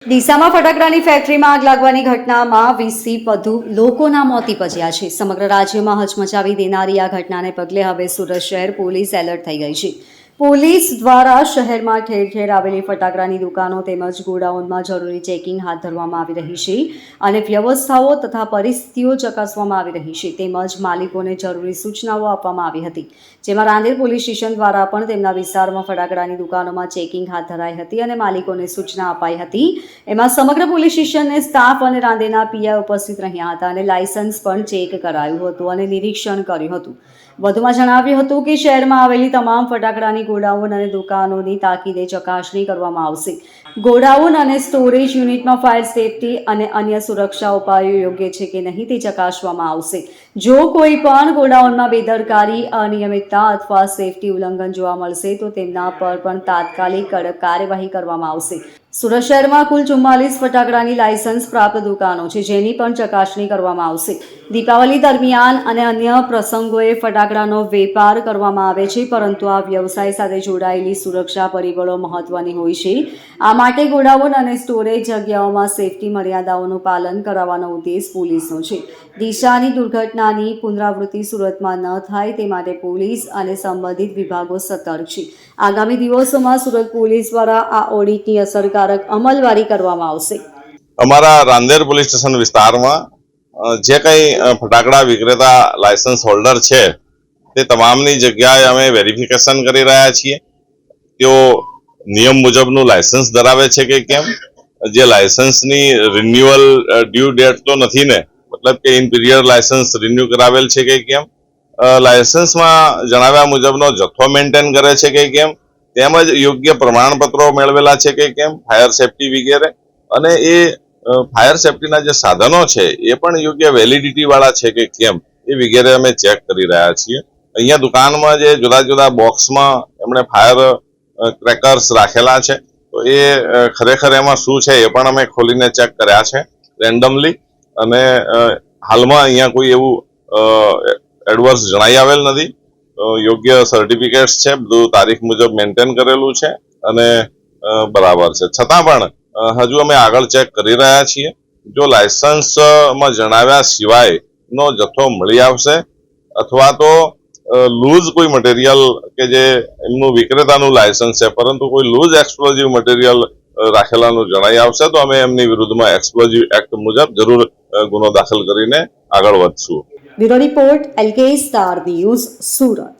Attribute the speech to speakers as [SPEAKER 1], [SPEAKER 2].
[SPEAKER 1] ડીસામાં ફટાકડાની ફેક્ટરીમાં આગ લાગવાની ઘટનામાં 20થી વધુ લોકોના મોત નીપજ્યા છે. સમગ્ર રાજ્યમાં હચમચાવી દેનારી આ ઘટનાને પગલે હવે સુરત શહેર પોલીસ એલર્ટ થઈ ગઈ છે. પોલીસ દ્વારા શહેરમાં ઠેર ઠેર આવેલી ફટાકડાની દુકાનો તેમજ ગોડાઉનમાં જરૂરી ચેકિંગ હાથ ધરવામાં આવી રહી છે અને વ્યવસ્થાઓ તથા પરિસ્થિતિઓ ચકાસવામાં આવી રહી છે તેમજ માલિકોને જરૂરી સૂચનાઓ આપવામાં આવી હતી. જેમાં રાંદેર પોલીસ સ્ટેશન દ્વારા પણ તેમના વિસ્તારમાં ફટાકડાની દુકાનોમાં ચેકિંગ હાથ ધરાઈ હતી અને માલિકોને સૂચના અપાઈ હતી. એમાં સમગ્ર પોલીસ સ્ટેશનને સ્ટાફ અને રાંદેરના પીઆઈ ઉપસ્થિત રહ્યા હતા અને લાયસન્સ પણ ચેક કરાયું હતું અને નિરીક્ષણ કર્યું હતું. વધુમાં જણાવ્યું હતું કે શહેરમાં આવેલી તમામ ફટાકડાની ગોડાઉન અને દુકાનોની તાકીદે ચકાસણી કરવામાં આવશે. ગોડાઉન અને સ્ટોરેજ યુનિટમાં ફાયર સેફટી અને અન્ય સુરક્ષા ઉપાયો યોગ્ય છે કે નહીં તે ચકાસવામાં આવશે. જો કોઈ પણ ગોડાઉનમાં બેદરકારી, અનિયમિતતા અથવા સેફટી ઉલ્લંઘન જોવા મળશે તો તેમના પર પણ તાત્કાલિક કડક કાર્યવાહી કરવામાં આવશે. સુરત શહેરમાં કુલ 44 ફટાકડાની લાયસન્સ પ્રાપ્ત દુકાનો છે જેની પણ ચકાસણી કરવામાં આવશે. દીપાવલી દરમિયાન અને અન્ય પ્રસંગોએ ફટાકડાનો વેપાર કરવામાં આવે છે પરંતુ આ વ્યવસાય સાથે જોડાયેલી સુરક્ષા પરિબળો મહત્વની હોય છે. આ માટે ગોડાઉન અને સ્ટોરેજ જગ્યાઓમાં સેફટી મર્યાદાઓનું પાલન કરાવવાનો ઉદ્દેશ પોલીસનો છે. ડીસાની દુર્ઘટનાની પુનરાવૃત્તિ સુરતમાં ન થાય તે માટે પોલીસ અને સંબંધિત વિભાગો સતર્ક છે. આગામી દિવસોમાં સુરત પોલીસ દ્વારા આ ઓડિટની અસરકારક અમલવારી કરવામાં આવશે.
[SPEAKER 2] અમારા રાંદેર પોલીસ સ્ટેશન વિસ્તારમાં જે કંઈ ફટાકડા વિક્રેતા લાયસન્સ હોલ્ડર છે તે તમામની જગ્યાએ અમે વેરિફિકેશન કરી રહ્યા છીએ. તેઓ નિયમ મુજબનું લાયસન્સ ધરાવે છે કે કેમ, જે લાયસન્સની રિન્યુઅલ ડ્યુ ડેટ તો નથી ને, મતલબ કે ઇન પીરિયડ લાયસન્સ રિન્યુ કરાવેલ છે કે કેમ, લાયસન્સમાં જણાવ્યા મુજબનો જથ્થો મેન્ટેન કરે છે કે કેમ, તેમજ યોગ્ય પ્રમાણપત્રો મેળવેલા છે કે કેમ, ફાયર સેફટી વગેરે. અને એ ફાયર સેફટીના જે સાધનો છે એ પણ યોગ્ય વેલિડિટી વાળા છે કે કેમ એ વગેરે અમે ચેક કરી રહ્યા છીએ. અહીંયા દુકાનમાં જે જુદા જુદા બોક્સમાં એમણે ફાયર ક્રેકર્સ રાખેલા છે તો એ ખરેખર એમાં શું છે એ પણ અમે ખોલીને ચેક કર્યા છે રેન્ડમલી. અને હાલમાં અહીંયા કોઈ એવું એડવર્સ જણાઈ આવેલ નથી. યોગ્ય સર્ટિફિકેટ્સ છે, બધું તારીખ મુજબ મેન્ટેન કરેલું છે અને બરાબર છે. છતાં પણ હજુ અમે આગળ ચેક કરી રહ્યા છીએ. જો લાયસન્સમાં જણાવ્યા સિવાયનો જથ્થો મળી આવશે અથવા તો લૂઝ કોઈ મટીરિયલ કે જે એમનું વિક્રેતાનું લાયસન્સ છે પરંતુ કોઈ લૂઝ એક્સપ્લોઝિવ મટીરિયલ રાખેલાનું જણાઈ આવશે તો અમે એમની વિરુદ્ધમાં એક્સપ્લોઝિવ એક્ટ મુજબ જરૂર ગુનો દાખલ કરીને આગળ વધશું.
[SPEAKER 1] Bureau report LK star news Surat.